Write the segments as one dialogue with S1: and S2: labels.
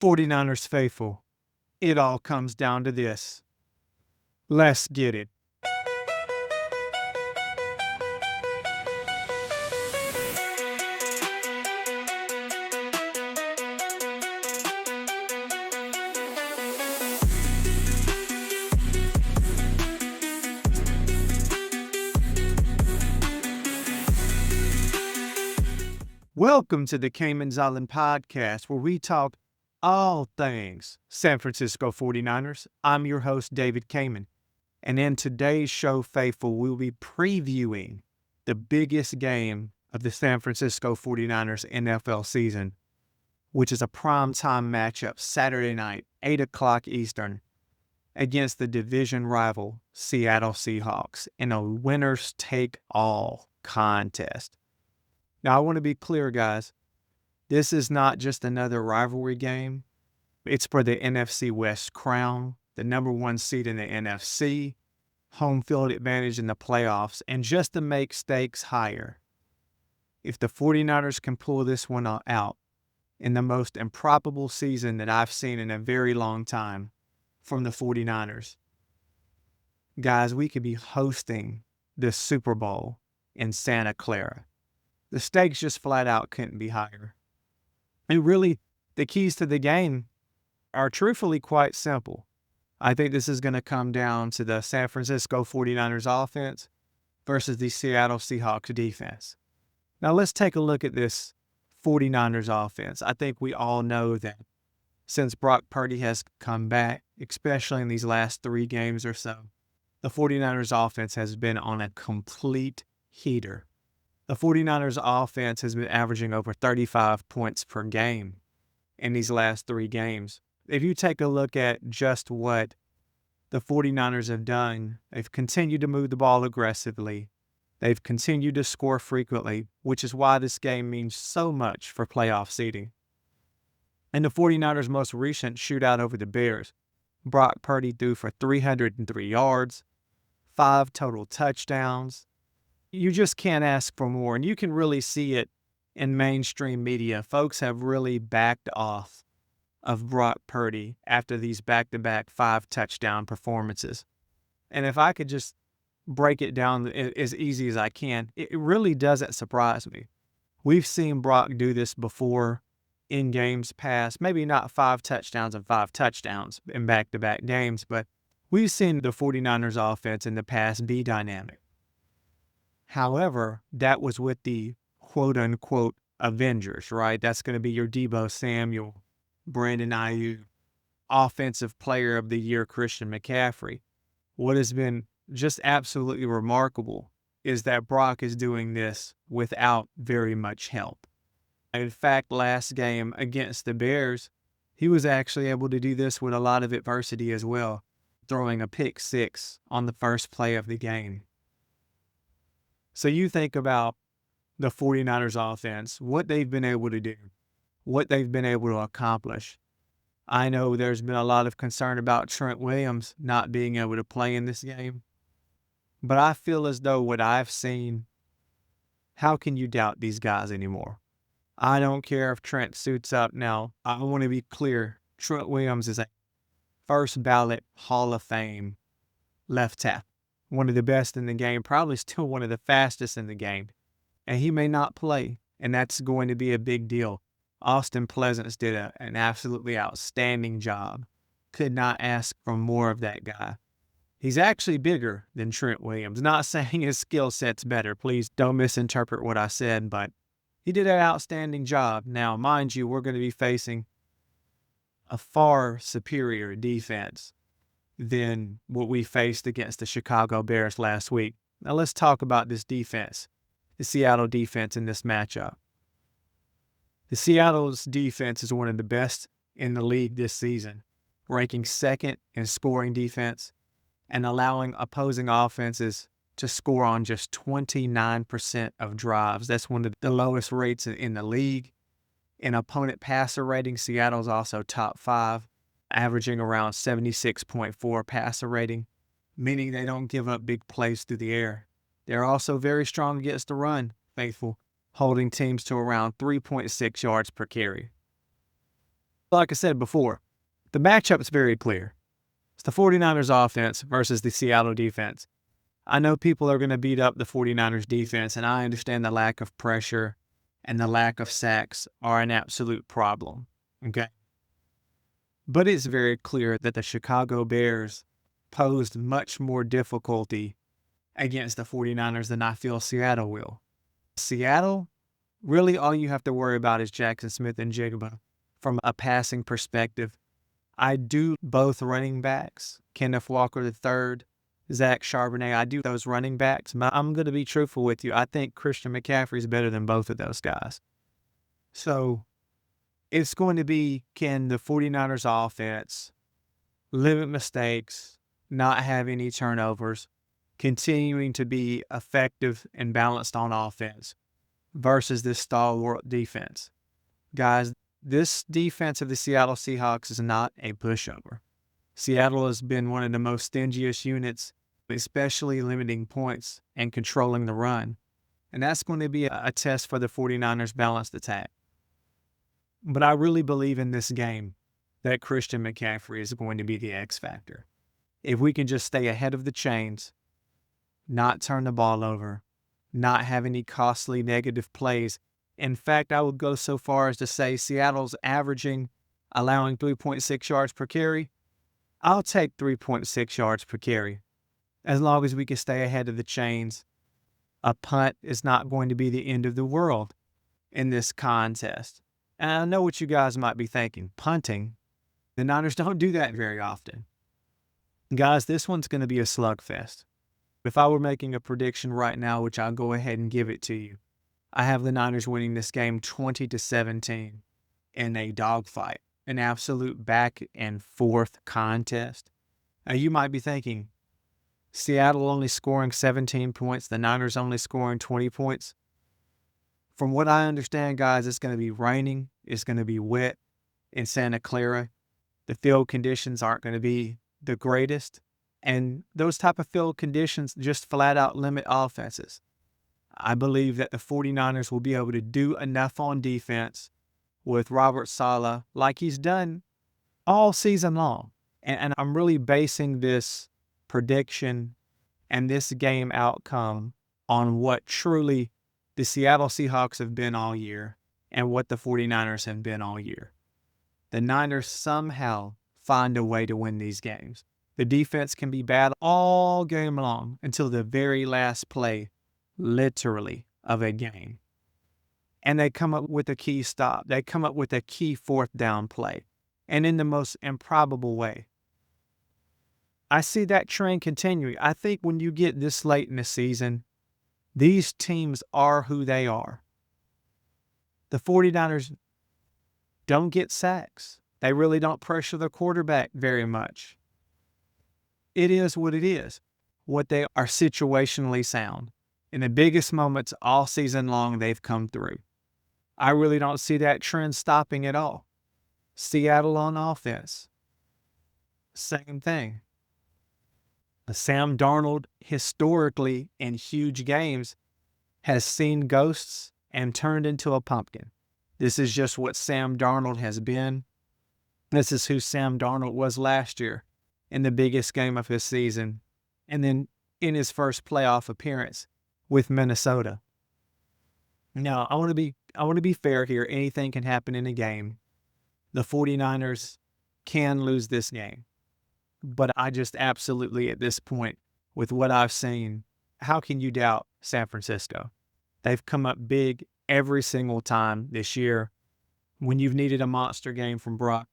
S1: 49ers faithful, it all comes down to this. Let's get it. Welcome to the Cayman's Island podcast, where we talk all things San Francisco 49ers. I'm your host, David Cayman. And in today's show, faithful, we'll be previewing the biggest game of the San Francisco 49ers NFL season, which is a primetime matchup Saturday night, 8 o'clock Eastern, against the division rival Seattle Seahawks in a winners-take-all contest. Now, I want to be clear, guys. This is not just another rivalry game. It's for the NFC West crown, the number one seed in the NFC, home field advantage in the playoffs, and just to make stakes higher. If the 49ers can pull this one out in the most improbable season that I've seen in a very long time from the 49ers, guys, we could be hosting the Super Bowl in Santa Clara. The stakes just flat out couldn't be higher. And really, the keys to the game are truthfully quite simple. I think this is going to come down to the San Francisco 49ers offense versus the Seattle Seahawks defense. Now, let's take a look at this 49ers offense. I think we all know that since Brock Purdy has come back, especially in these last 3 games or so, the 49ers offense has been on a complete heater. The 49ers offense has been averaging over 35 points per game in these last 3 games. If you take a look at just what the 49ers have done, they've continued to move the ball aggressively. They've continued to score frequently, which is why this game means so much for playoff seeding. In the 49ers' most recent shootout over the Bears, Brock Purdy threw for 303 yards, 5 total touchdowns. You just can't ask for more, and you can really see it in mainstream media. Folks have really backed off of Brock Purdy after these back-to-back 5-touchdown performances. And if I could just break it down as easy as I can, it really doesn't surprise me. We've seen Brock do this before in games past, maybe not 5 touchdowns and 5 touchdowns in back-to-back games, but we've seen the 49ers offense in the past be dynamic. However, that was with the quote-unquote Avengers, right? That's going to be your Deebo Samuel, Brandon Ayuk, Offensive Player of the Year Christian McCaffrey. What has been just absolutely remarkable is that Brock is doing this without very much help. In fact, last game against the Bears, he was actually able to do this with a lot of adversity as well, throwing a pick 6 on the first play of the game. So you think about the 49ers offense, what they've been able to do, what they've been able to accomplish. I know there's been a lot of concern about Trent Williams not being able to play in this game, but I feel as though what I've seen, how can you doubt these guys anymore? I don't care if Trent suits up now. I want to be clear. Trent Williams is a first ballot Hall of Fame left tackle. One of the best in the game, probably still one of the fastest in the game. And he may not play, and that's going to be a big deal. Austin Pleasance did an absolutely outstanding job. Could not ask for more of that guy. He's actually bigger than Trent Williams. Not saying his skill set's better. Please don't misinterpret what I said, but he did an outstanding job. Now, mind you, we're going to be facing a far superior defense than what we faced against the Chicago Bears last week. Now let's talk about this defense, the Seattle defense in this matchup. The Seattle's defense is one of the best in the league this season, ranking second in scoring defense and allowing opposing offenses to score on just 29% of drives. That's one of the lowest rates in the league. In opponent passer rating, Seattle's also top 5. Averaging around 76.4 passer rating, meaning they don't give up big plays through the air. They're also very strong against the run, faithful, holding teams to around 3.6 yards per carry. Like I said before, the matchup is very clear. It's the 49ers offense versus the Seattle defense. I know people are going to beat up the 49ers defense, and I understand the lack of pressure and the lack of sacks are an absolute problem. Okay. But it's very clear that the Chicago Bears posed much more difficulty against the 49ers than I feel Seattle will. Seattle, really all you have to worry about is Jackson Smith and Jigba from a passing perspective. I do both running backs, Kenneth Walker III, Zach Charbonnet. I do those running backs. I'm going to be truthful with you. I think Christian McCaffrey is better than both of those guys. So it's going to be, can the 49ers offense limit mistakes, not have any turnovers, continuing to be effective and balanced on offense versus this stalwart defense. Guys, this defense of the Seattle Seahawks is not a pushover. Seattle has been one of the most stingiest units, especially limiting points and controlling the run. And that's going to be a test for the 49ers' balanced attack. But I really believe in this game that Christian McCaffrey is going to be the X factor. If we can just stay ahead of the chains, not turn the ball over, not have any costly negative plays. In fact, I would go so far as to say Seattle's allowing 3.6 yards per carry. I'll take 3.6 yards per carry. As long as we can stay ahead of the chains, a punt is not going to be the end of the world in this contest. And I know what you guys might be thinking. Punting, the Niners don't do that very often. Guys, this one's going to be a slugfest. If I were making a prediction right now, which I'll go ahead and give it to you, I have the Niners winning this game 20-17 in a dogfight, an absolute back and forth contest. Now you might be thinking, Seattle only scoring 17 points, the Niners only scoring 20 points. From what I understand, guys, it's going to be raining. It's going to be wet in Santa Clara. The field conditions aren't going to be the greatest. And those type of field conditions just flat out limit offenses. I believe that the 49ers will be able to do enough on defense with Robert Saleh like he's done all season long. And I'm really basing this prediction and this game outcome on what truly the Seattle Seahawks have been all year and what the 49ers have been all year. The Niners somehow find a way to win these games. The defense can be bad all game long until the very last play, literally, of a game. And they come up with a key stop. They come up with a key fourth down play. And in the most improbable way. I see that trend continuing. I think when you get this late in the season, these teams are who they are. The 49ers don't get sacks. They really don't pressure the quarterback very much. It is what it is. What they are situationally sound. In the biggest moments all season long, they've come through. I really don't see that trend stopping at all. Seattle on offense. Same thing. Sam Darnold, historically in huge games, has seen ghosts and turned into a pumpkin. This is just what Sam Darnold has been. This is who Sam Darnold was last year in the biggest game of his season, and then in his first playoff appearance with Minnesota. Now, I want to be fair here. Anything can happen in a game. The 49ers can lose this game. But I just absolutely, at this point, with what I've seen, how can you doubt San Francisco? They've come up big every single time this year when you've needed a monster game from Brock.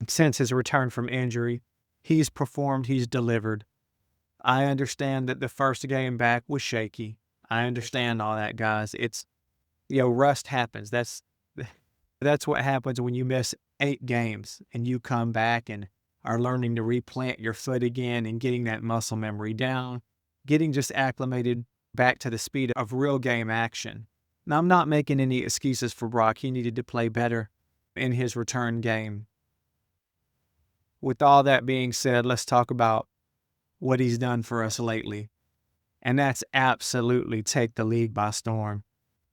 S1: Since his return from injury, he's performed, he's delivered. I understand that the first game back was shaky. I understand all that, guys. It's, rust happens. That's what happens when you miss 8 games and you come back and are learning to replant your foot again and getting that muscle memory down, getting just acclimated back to the speed of real game action. Now, I'm not making any excuses for Brock. He needed to play better in his return game. With all that being said, let's talk about what he's done for us lately. And that's absolutely take the league by storm.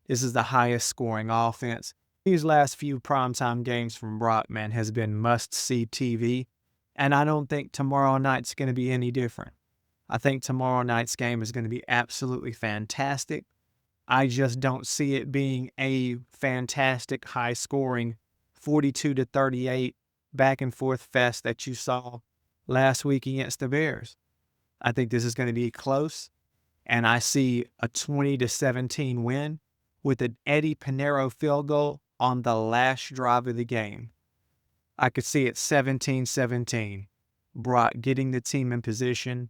S1: This is the highest scoring offense. These last few primetime games from Brockman has been must-see TV, and I don't think tomorrow night's going to be any different. I think tomorrow night's game is going to be absolutely fantastic. I just don't see it being a fantastic, high-scoring 42-38 back-and-forth fest that you saw last week against the Bears. I think this is going to be close, and I see a 20-17 win with an Eddie Pinheiro field goal on the last drive of the game. I could see it 17-17, Brock getting the team in position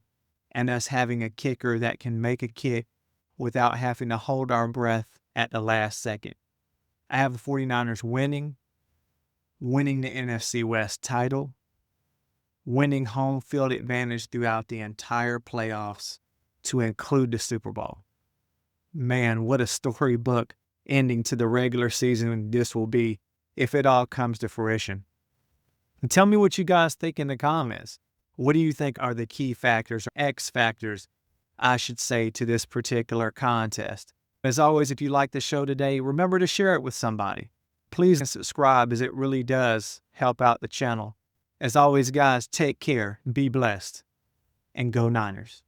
S1: and us having a kicker that can make a kick without having to hold our breath at the last second. I have the 49ers winning the NFC West title, winning home field advantage throughout the entire playoffs to include the Super Bowl. Man, what a storybook ending to the regular season this will be if it all comes to fruition. And tell me what you guys think in the comments. What do you think are the key factors or X factors, I should say, to this particular contest? As always, if you like the show today, remember to share it with somebody. Please subscribe, as it really does help out the channel. As always, guys, take care, be blessed, and go Niners.